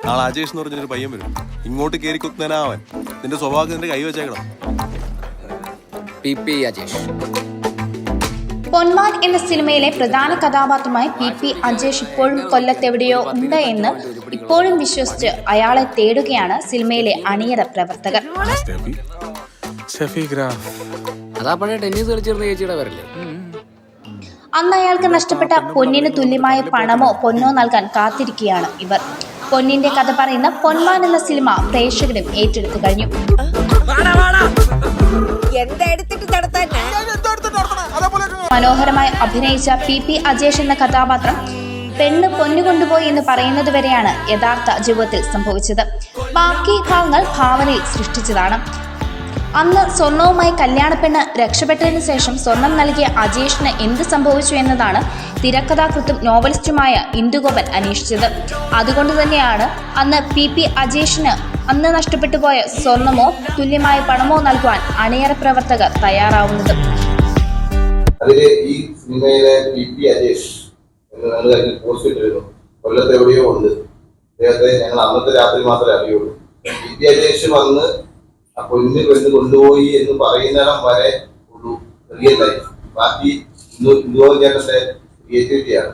നാളെ അജേഷ് എന്ന് പറഞ്ഞൊരു പയ്യൻ വരും. ഇങ്ങോട്ട് കയറി കുത്തുന്നവൻ. നിന്റെ സ്വഭാവം നിന്റെ കൈ വെച്ചേക്കണം. പൊന്മാൻ എന്ന സിനിമയിലെ പ്രധാന കഥാപാത്രമായി PP അജേഷ് ഇപ്പോഴും കൊല്ലത്തെവിടെയോ ഉണ്ട് എന്ന് ഇപ്പോഴും വിശ്വസിച്ച് അയാളെ തേടുകയാണ് സിനിമയിലെ അണിയറ പ്രവർത്തകർ. അന്ന് അയാൾക്ക് നഷ്ടപ്പെട്ട പൊന്നിന് തുല്യമായ പണമോ പൊന്നോ നൽകാൻ കാത്തിരിക്കുകയാണ് ഇവർ. പൊന്നിന്റെ കഥ പറയുന്ന പൊന്മാൻ എന്ന സിനിമ പ്രേക്ഷകരും ഏറ്റെടുത്തു കഴിഞ്ഞു. മനോഹരമായി അഭിനയിച്ച PP അജേഷ് എന്ന കഥാപാത്രം പെണ്ണ് പൊന്നു കൊണ്ടുപോയി എന്ന് പറയുന്നത് വരെയാണ് യഥാർത്ഥ ജീവിതത്തിൽ സംഭവിച്ചത്. ബാക്കി ഭാഗങ്ങൾ ഭാവനയിൽ സൃഷ്ടിച്ചതാണ്. അന്ന് സ്വർണവുമായി കല്യാണപ്പെണ്ണ് രക്ഷപ്പെട്ടതിനു ശേഷം സ്വർണം നൽകിയ അജേഷിന് എന്ത് സംഭവിച്ചു എന്നതാണ് തിരക്കഥാകൃത്തും നോവലിസ്റ്റുമായ ഇന്ദുഗോപൻ അന്വേഷിച്ചത്. അതുകൊണ്ട് തന്നെയാണ് അന്ന് PP അജേഷിന് അന്ന് നഷ്ടപ്പെട്ടു പോയ സ്വർണമോ തുല്യമായ പണമോ നൽകുവാൻ അണിയറ പ്രവർത്തകർ തയ്യാറാവുന്നത്. അതില് ഈ സിനിമയിലെ PP അജേഷ് എന്ന് പോസ്റ്റ് ഇട്ടിരുന്നു. കൊല്ലത്ത് എവിടെയോ ഉണ്ട്. അദ്ദേഹത്തെ ഞങ്ങൾ അന്നത്തെ രാത്രി മാത്രമേ അറിയുള്ളൂ. PP അജേഷ് വന്ന് ആ പൊന്ന് കൊണ്ടുപോയി എന്ന് പറയുന്നിടം വരെ ഒരു റിയൽ ലൈഫ്. ബാക്കി ഇന്ദുഗോപൻ ചേട്ടന്റെ ക്രിയേറ്റിവിറ്റിയാണ്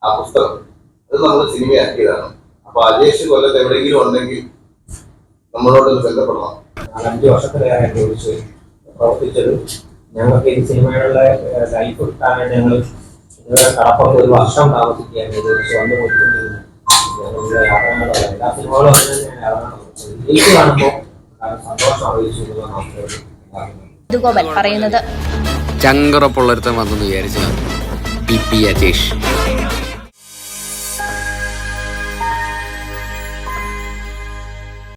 ആ പുസ്തകം. അത് നമ്മൾ സിനിമയാക്കിയതാണ്. അപ്പൊ അജേഷ് കൊല്ലത്ത് എവിടെയെങ്കിലും ഉണ്ടെങ്കിൽ നമ്മളോടൊന്ന് ബന്ധപ്പെടണം. 5 വർഷത്തിലേറെ കുറിച്ച് പ്രവർത്തിച്ചത് ഞങ്ങൾക്ക് ഈ സിനിമയുടെ ലൈഫ് കിട്ടാനാണ്. ഞങ്ങൾ കടപ്പുറത്ത് 1 വർഷം താമസിക്കുകയാണ്. ഇത് വന്നു കൊടുത്തിരുന്നു. ഞങ്ങളുടെ യാത്രകളല്ല എല്ലാ സിനിമകളും അതിന് യാത്ര കാണുമ്പോൾ സന്തോഷം അറിയിച്ചു ഇന്ദുഗോപൻ പറയുന്നത്. ചങ്കുറപ്പുള്ളൊരുത്തം വന്നെന്ന് വിചാരിച്ചാൽ PP അജേഷ്